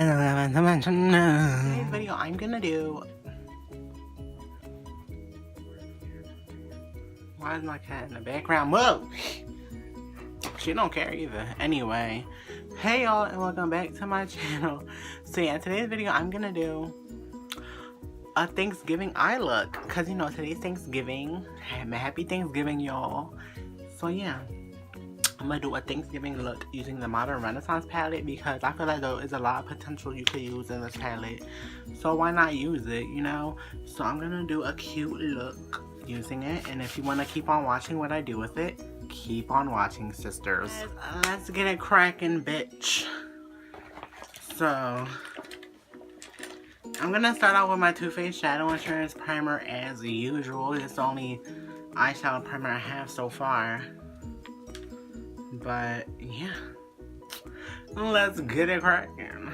Today's video I'm gonna do... Why is my cat in the background? Whoa! She don't care either. Anyway, hey y'all and welcome back to my channel. So yeah, today's video I'm gonna do a Thanksgiving eye look. Cause you know today's Thanksgiving. Happy Thanksgiving y'all. So yeah, I'm gonna do a Thanksgiving look using the Modern Renaissance palette because I feel like there is a lot of potential you could use in this palette. So why not use it, you know? So I'm gonna do a cute look using it, and if you want to keep on watching what I do with it, keep on watching, sisters. Let's get it cracking, bitch. So I'm gonna start out with my Too Faced Shadow Insurance Primer as usual. It's the only eyeshadow primer I have so far. But yeah, let's get it cracking.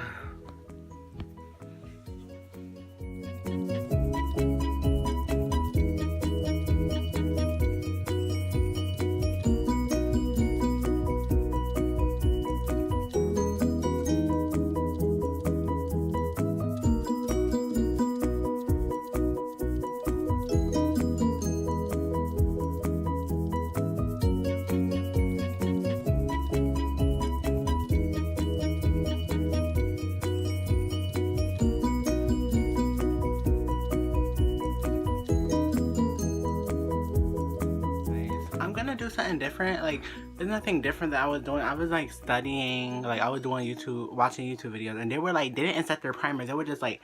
Do something different. Like, there's nothing different that I was doing. I was like studying, like I was doing watching YouTube videos, and they were like, they didn't set their primers. They would just like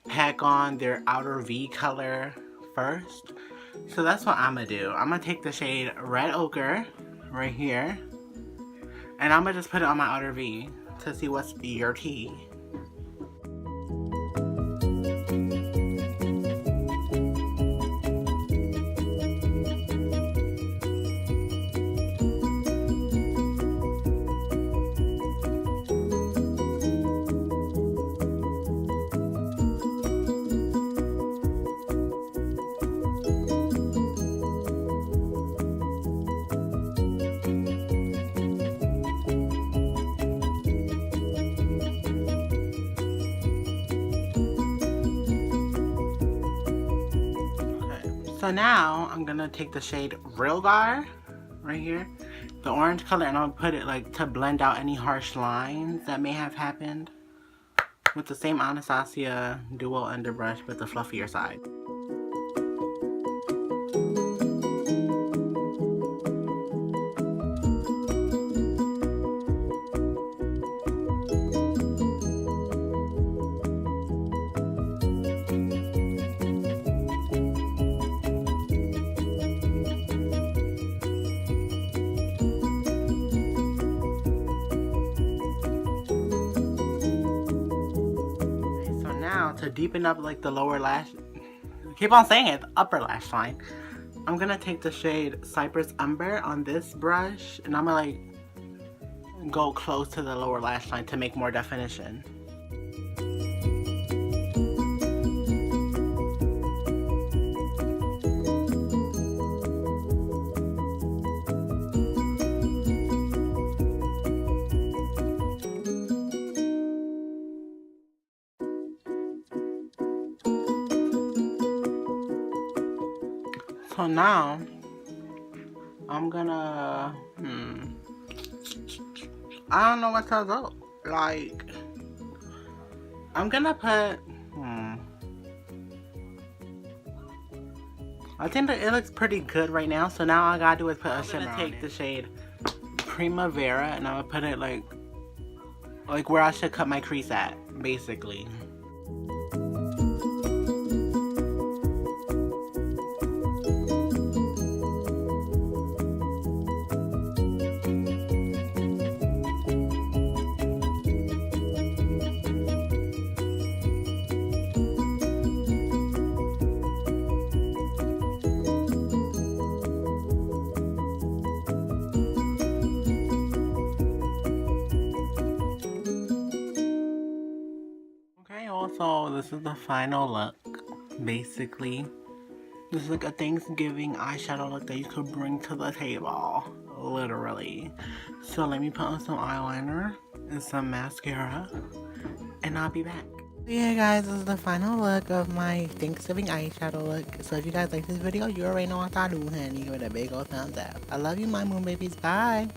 pack on their outer V color first. So that's what I'm gonna do. I'm gonna take the shade Red Ochre right here, and I'm gonna just put it on my outer V to see what's your tea. So now I'm gonna take the shade Real Gar right here, the orange color, and I'll put it like to blend out any harsh lines that may have happened with the same Anastasia Duo Underbrush but the fluffier side. To deepen up like the lower lash, keep on saying it, the upper lash line, I'm gonna take the shade Cypress Umber on this brush, and I'm gonna like go close to the lower lash line to make more definition. So now, I'm gonna, I don't know what to do. Like, I'm gonna put, I think that it looks pretty good right now. So now all I gotta do is put a shimmer on it. I'm gonna take the shade Primavera, and I'm gonna put it like where I should cut my crease at, basically. So this is the final look, basically. This is like a Thanksgiving eyeshadow look that you could bring to the table, literally. So let me put on some eyeliner and some mascara, and I'll be back. Yeah guys, this is the final look of my Thanksgiving eyeshadow look. So if you guys like this video, you already know what I do, honey. Give it a big old thumbs up. I love you, my moon babies. Bye.